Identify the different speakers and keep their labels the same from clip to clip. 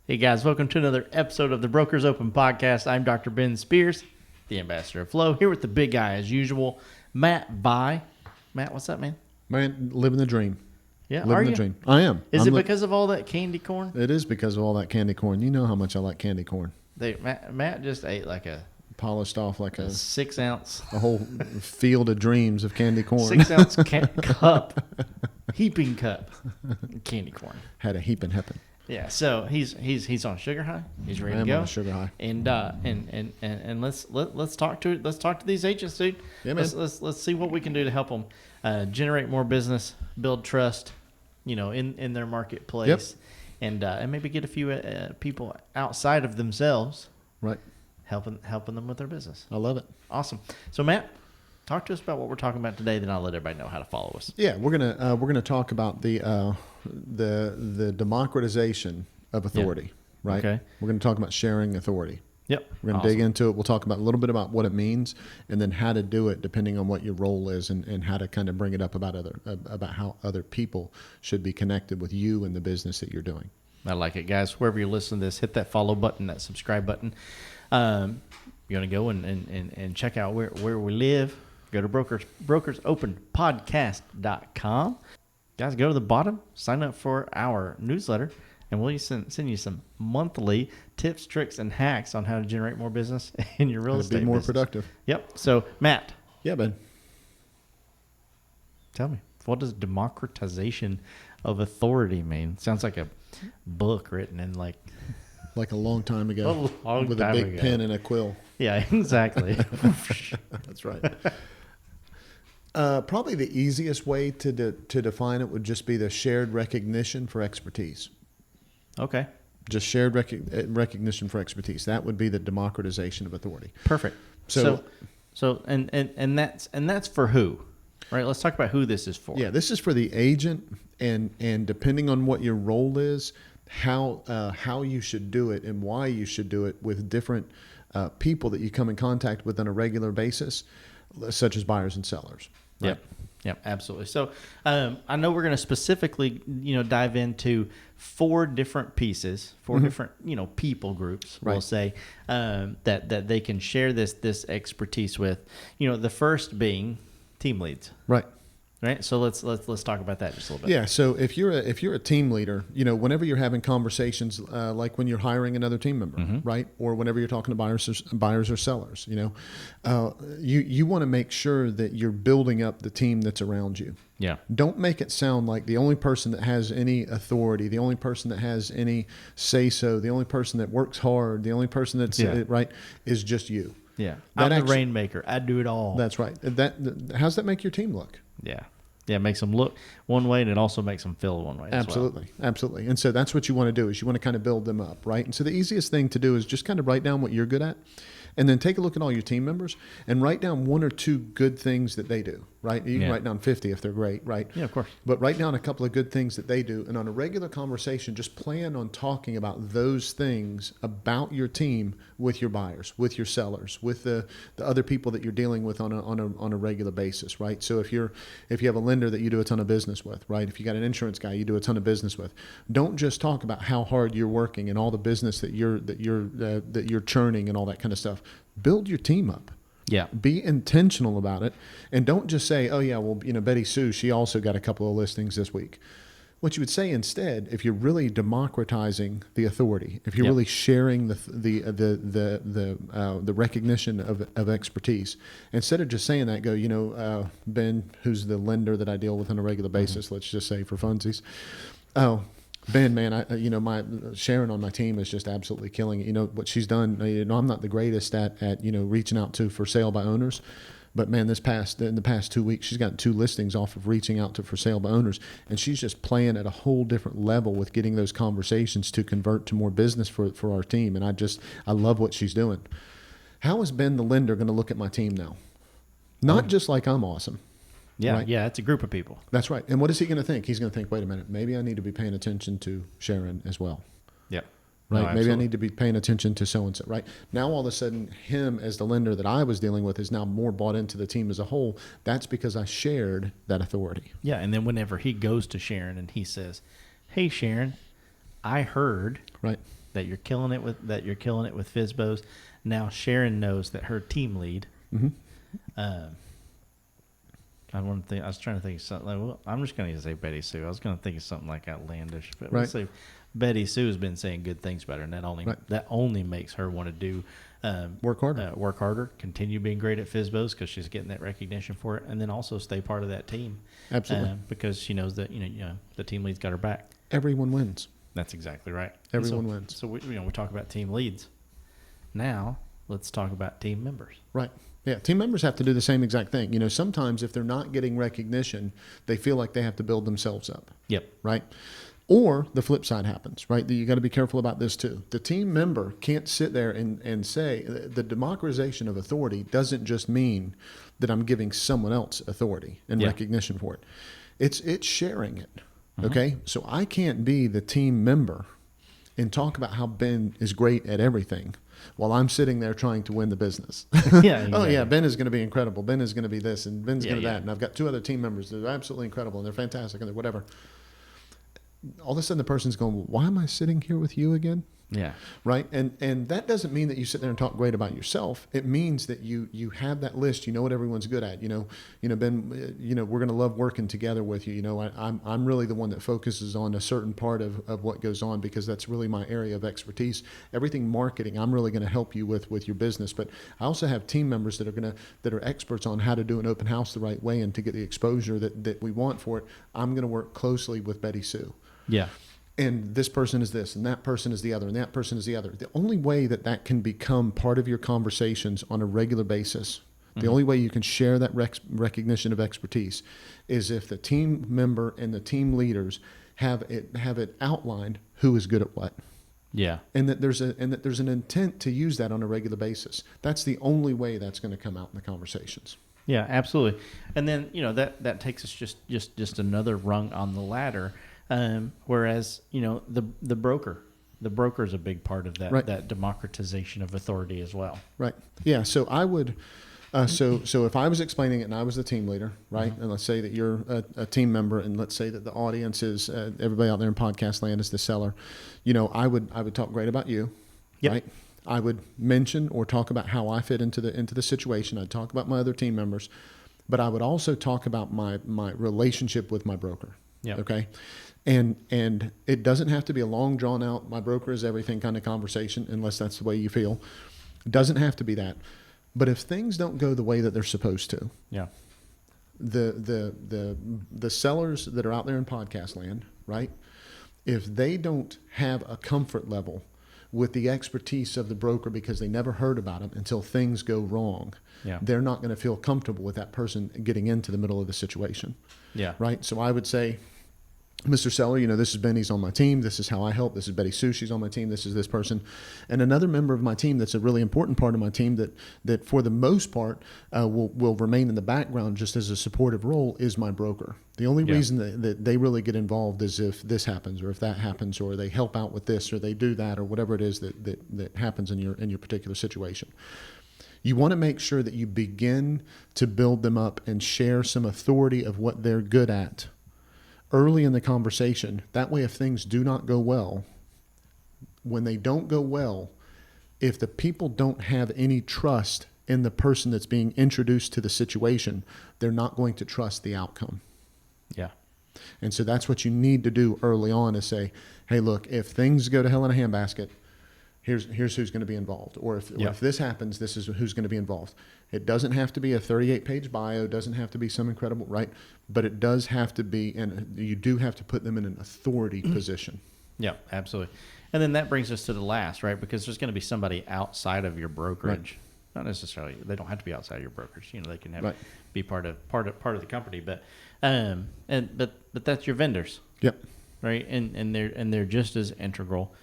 Speaker 1: Hey guys, welcome to another episode of the Brokers Open Podcast. I'm Dr. Ben Spears, the ambassador of Flow, here with the big guy as usual, Matt Vi. Matt, what's up, man?
Speaker 2: Man, living the dream.
Speaker 1: Yeah,
Speaker 2: living the dream. I am.
Speaker 1: Is it because of all that candy corn?
Speaker 2: It is because of all that candy corn. You know how much I like candy corn.
Speaker 1: Matt just ate like a
Speaker 2: Polished off like a
Speaker 1: 6 ounce,
Speaker 2: a whole field of dreams of candy corn.
Speaker 1: 6 ounce cup, heaping cup, candy corn.
Speaker 2: Had a heaping happen.
Speaker 1: Yeah, so he's on sugar high. He's ready to go.
Speaker 2: On a sugar high.
Speaker 1: And let's talk to these agents, dude.
Speaker 2: Yeah, man.
Speaker 1: Let's see what we can do to help them generate more business, build trust, in their marketplace, and maybe get a few people outside of themselves,
Speaker 2: Right.
Speaker 1: helping them with their business.
Speaker 2: I love it.
Speaker 1: Awesome. So Matt, talk to us about what we're talking about today. Then I'll let everybody know how to follow us.
Speaker 2: Yeah, we're gonna talk about the democratization of authority. Right.
Speaker 1: Okay.
Speaker 2: We're gonna talk about sharing authority.
Speaker 1: Yep.
Speaker 2: We're going to dig into it. We'll talk about a little bit about what it means and then how to do it depending on what your role is and how to kind of bring it up about how other people should be connected with you and the business that you're doing.
Speaker 1: I like it, guys. Wherever you're listening to this, hit that follow button, that subscribe button. You're going to go and check out where we live. Go to brokersopenpodcast.com. Guys, go to the bottom, sign up for our newsletter, and we'll send you some monthly tips, tricks, and hacks on how to generate more business in your real estate
Speaker 2: be more
Speaker 1: business.
Speaker 2: productive.
Speaker 1: Yep. So, Matt.
Speaker 2: Yeah, Ben.
Speaker 1: Tell me, what does democratization of authority mean? Sounds like a book written in like
Speaker 2: a long time ago with a big pen and a quill.
Speaker 1: Yeah, exactly.
Speaker 2: That's right. Probably the easiest way to define it would just be the shared recognition for expertise.
Speaker 1: Okay.
Speaker 2: Just shared recognition for expertise. That would be the democratization of authority.
Speaker 1: Perfect. So that's for who? Right? Let's talk about who this is for.
Speaker 2: Yeah, this is for the agent and depending on what your role is, how you should do it and why you should do it with different people that you come in contact with on a regular basis, such as buyers and sellers. Right?
Speaker 1: Yep, absolutely. So I know we're going to specifically, dive into 4 different pieces, 4 different, people groups,
Speaker 2: right.
Speaker 1: We'll say, that they can share this expertise with. The first being team leads.
Speaker 2: Right.
Speaker 1: Right. So let's talk about that just a little bit.
Speaker 2: Yeah. So if you're a team leader, whenever you're having conversations, like when you're hiring another team member, right, or whenever you're talking to buyers or sellers, you want to make sure that you're building up the team that's around you.
Speaker 1: Yeah.
Speaker 2: Don't make it sound like the only person that has any authority, the only person that has any say so, the only person that works hard, the only person that's right is just you.
Speaker 1: Yeah. I'm the rainmaker. I do it all.
Speaker 2: That's right. How's that make your team look?
Speaker 1: Yeah. Yeah, it makes them look one way, and it also makes them feel one way
Speaker 2: Absolutely.
Speaker 1: as well.
Speaker 2: Absolutely. And so that's what you want to do is you want to kind of build them up, right? And so the easiest thing to do is just kind of write down what you're good at and then take a look at all your team members and write down 1 or 2 good things that they do, right? You can write down 50 if they're great, right?
Speaker 1: Yeah, of course.
Speaker 2: But write down a couple of good things that they do. And on a regular conversation, just plan on talking about those things about your team with your buyers, with your sellers, with the other people that you're dealing with on a regular basis, right? So if you have a lender that you do a ton of business with, right? If you got an insurance guy you do a ton of business with, don't just talk about how hard you're working and all the business that you're churning and all that kind of stuff. Build your team up.
Speaker 1: Yeah.
Speaker 2: Be intentional about it. And don't just say, oh, yeah, well, Betty Sue, she also got a couple of listings this week. What you would say instead, if you're really democratizing the authority, if you're really sharing the recognition of expertise, instead of just saying that, go, Ben, who's the lender that I deal with on a regular basis, let's just say for funsies, oh, Ben, man, my Sharon on my team is just absolutely killing it. What she's done. I'm not the greatest at reaching out to for sale by owners, but man, in the past 2 weeks, she's gotten 2 listings off of reaching out to for sale by owners, and she's just playing at a whole different level with getting those conversations to convert to more business for our team. And I love what she's doing. How is Ben the lender going to look at my team now? Not just like I'm awesome.
Speaker 1: Yeah,
Speaker 2: right?
Speaker 1: yeah, it's a group of people.
Speaker 2: That's right. And what is he going to think? He's going to think, wait a minute, maybe I need to be paying attention to Sharon as well.
Speaker 1: Yep.
Speaker 2: Right?
Speaker 1: No,
Speaker 2: maybe I need to be paying attention to so-and-so, right? Now, all of a sudden, him as the lender that I was dealing with is now more bought into the team as a whole. That's because I shared that authority.
Speaker 1: Yeah, and then whenever he goes to Sharon and he says, hey, Sharon, I heard
Speaker 2: right.
Speaker 1: that you're killing it with FSBOs. Now Sharon knows that her team lead.
Speaker 2: Mm-hmm.
Speaker 1: I was trying to think of something. Well, I'm just going to say Betty Sue. I was going to think of something like outlandish, but
Speaker 2: Right.
Speaker 1: let's say Betty Sue has been saying good things about her, and that only makes her want to do
Speaker 2: Work harder.
Speaker 1: continue being great at FSBOs because she's getting that recognition for it, and then also stay part of that team.
Speaker 2: Absolutely.
Speaker 1: Because she knows that the team lead's got her back.
Speaker 2: Everyone wins.
Speaker 1: That's exactly right.
Speaker 2: Everyone wins.
Speaker 1: So we talk about team leads. Now let's talk about team members.
Speaker 2: Right. Yeah, team members have to do the same exact thing. Sometimes if they're not getting recognition, they feel like they have to build themselves up.
Speaker 1: Yep.
Speaker 2: Right? Or the flip side happens, right? You got to be careful about this too. The team member can't sit there and say the democratization of authority doesn't just mean that I'm giving someone else authority and recognition for it. It's sharing it. Mm-hmm. Okay? So I can't be the team member and talk about how Ben is great at everything while I'm sitting there trying to win the business.
Speaker 1: Yeah, exactly.
Speaker 2: Oh, yeah, Ben is going to be incredible. Ben is going to be this, and Ben's going to that.
Speaker 1: Yeah.
Speaker 2: And I've got two other team members that are absolutely incredible, and they're fantastic, and they're whatever. All of a sudden, the person's going, well, why am I sitting here with you again?
Speaker 1: Yeah.
Speaker 2: Right? And that doesn't mean that you sit there and talk great about yourself. It means that you have that list. You know what everyone's good at. Ben, we're going to love working together with you. I'm really the one that focuses on a certain part of what goes on because that's really my area of expertise. Everything marketing, I'm really going to help you with your business. But I also have team members that are experts on how to do an open house the right way and to get the exposure that we want for it. I'm going to work closely with Betty Sue.
Speaker 1: Yeah.
Speaker 2: And this person is this, and that person is the other, and that person is the other. The only way that can become part of your conversations on a regular basis, the only way you can share that recognition of expertise is if the team member and the team leaders have it outlined who is good at what.
Speaker 1: Yeah.
Speaker 2: And that there's an intent to use that on a regular basis. That's the only way that's going to come out in the conversations.
Speaker 1: Yeah, absolutely. And then, that takes us just another rung on the ladder. Whereas, the broker is a big part of that,
Speaker 2: right.
Speaker 1: that democratization of authority as well.
Speaker 2: Right. Yeah. So I would, so if I was explaining it and I was the team leader, right. Mm-hmm. And let's say that you're a team member and let's say that the audience is, everybody out there in podcast land is the seller, I would talk great about you. Yep. Right. I would mention or talk about how I fit into the situation. I'd talk about my other team members, but I would also talk about my relationship with my broker.
Speaker 1: Yeah.
Speaker 2: Okay. And it doesn't have to be a long drawn out, my broker is everything kind of conversation, unless that's the way you feel. It doesn't have to be that. But if things don't go the way that they're supposed to,
Speaker 1: yeah,
Speaker 2: the sellers that are out there in podcast land, right? If they don't have a comfort level with the expertise of the broker because they never heard about them until things go wrong, they're not going to feel comfortable with that person getting into the middle of the situation.
Speaker 1: Yeah.
Speaker 2: Right. So I would say, Mr. Seller, this is Benny's on my team. This is how I help. This is Betty Sue. She's on my team. This is this person. And another member of my team that's a really important part of my team that for the most part will remain in the background just as a supportive role is my broker. The only reason that they really get involved is if this happens or if that happens or they help out with this or they do that or whatever it is that happens in your particular situation. You want to make sure that you begin to build them up and share some authority of what they're good at early in the conversation. That way, if things do not go well, when they don't go well, if the people don't have any trust in the person that's being introduced to the situation, they're not going to trust the outcome.
Speaker 1: Yeah.
Speaker 2: And so that's what you need to do early on is say, hey, look, if things go to hell in a handbasket, here's who's going to be involved. Or if this happens, this is who's going to be involved. It doesn't have to be a 38-page bio. It doesn't have to be some incredible, right? But it does have to be, and you do have to put them in an authority position.
Speaker 1: Yeah, absolutely. And then that brings us to the last, right? Because there's going to be somebody outside of your brokerage. Right. Not necessarily, they don't have to be outside of your brokerage. They can have be part of the company, but that's your vendors.
Speaker 2: Yep.
Speaker 1: Right, and they're just as integral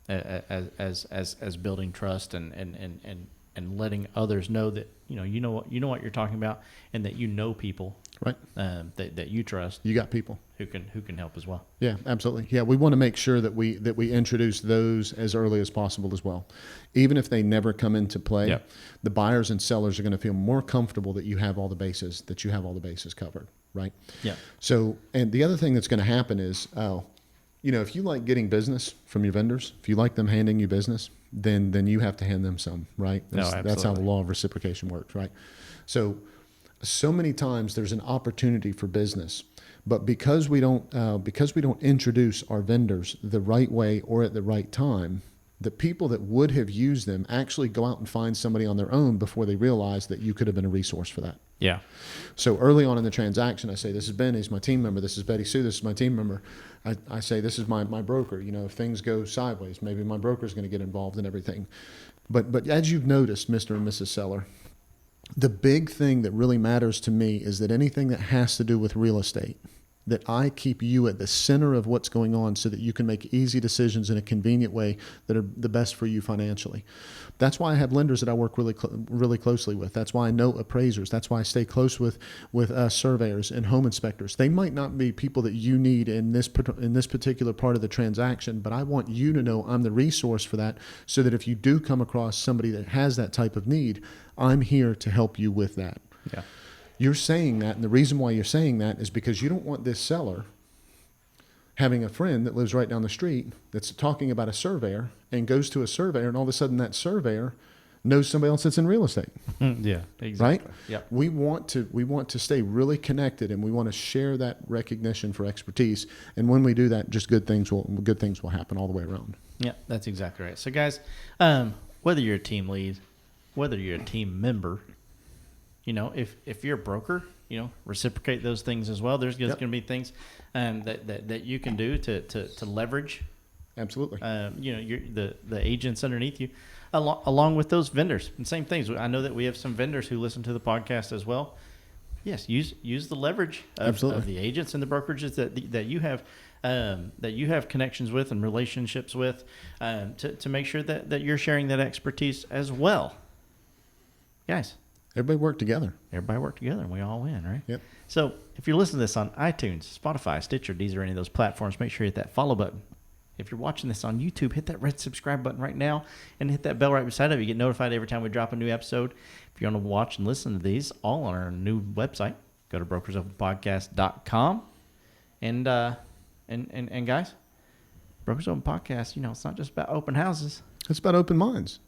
Speaker 1: as building trust and letting others know that you know what you're talking about and that people
Speaker 2: right
Speaker 1: that you trust.
Speaker 2: You got people
Speaker 1: who can help as well.
Speaker 2: Yeah, absolutely. Yeah, we want to make sure that we introduce those as early as possible as well. Even if they never come into play, the buyers and sellers are going to feel more comfortable that you have all the bases covered, right?
Speaker 1: Yeah.
Speaker 2: So, and the other thing that's going to happen is if you like getting business from your vendors, if you like them handing you business, then you have to hand them some, right? That's how the law of reciprocation works, right? So many times there's an opportunity for business, but because we don't introduce our vendors the right way or at the right time, the people that would have used them actually go out and find somebody on their own before they realize that you could have been a resource for that.
Speaker 1: Yeah.
Speaker 2: So early on in the transaction, I say, this is Ben, he's my team member. This is Betty Sue, this is my team member. I say, this is my broker. If things go sideways, maybe my broker is going to get involved in everything. But as you've noticed, Mr. and Mrs. Seller, the big thing that really matters to me is that anything that has to do with real estate, that I keep you at the center of what's going on so that you can make easy decisions in a convenient way that are the best for you financially. That's why I have lenders that I work really closely with. That's why I know appraisers. That's why I stay close with surveyors and home inspectors. They might not be people that you need in this particular part of the transaction, but I want you to know I'm the resource for that, so that if you do come across somebody that has that type of need, I'm here to help you with that.
Speaker 1: Yeah.
Speaker 2: You're saying that, and the reason why you're saying that is because you don't want this seller having a friend that lives right down the street that's talking about a surveyor and goes to a surveyor, and all of a sudden that surveyor knows somebody else that's in real estate.
Speaker 1: Yeah, exactly.
Speaker 2: Right?
Speaker 1: Yep.
Speaker 2: We want to stay really connected, and we want to share that recognition for expertise. And when we do that, just good things will happen all the way around.
Speaker 1: Yeah, that's exactly right. So guys, whether you're a team lead, whether you're a team member, if you're a broker, reciprocate those things as well. There's going to be things that you can do to leverage.
Speaker 2: Absolutely.
Speaker 1: The agents underneath you, along with those vendors, and same things. I know that we have some vendors who listen to the podcast as well. Yes, use the leverage of the agents and the brokerages that you have connections with and relationships with, to make sure that you're sharing that expertise as well, guys.
Speaker 2: Everybody work together.
Speaker 1: And we all win, right?
Speaker 2: Yep.
Speaker 1: So if you're listening to this on iTunes, Spotify, Stitcher, Deezer, any of those platforms, make sure you hit that follow button. If you're watching this on YouTube, hit that red subscribe button right now and hit that bell right beside it. You get notified every time we drop a new episode. If you want to watch and listen to these all on our new website, go to brokersopenpodcast.com. And guys, Brokers Open Podcast, it's not just about open houses.
Speaker 2: It's about open minds.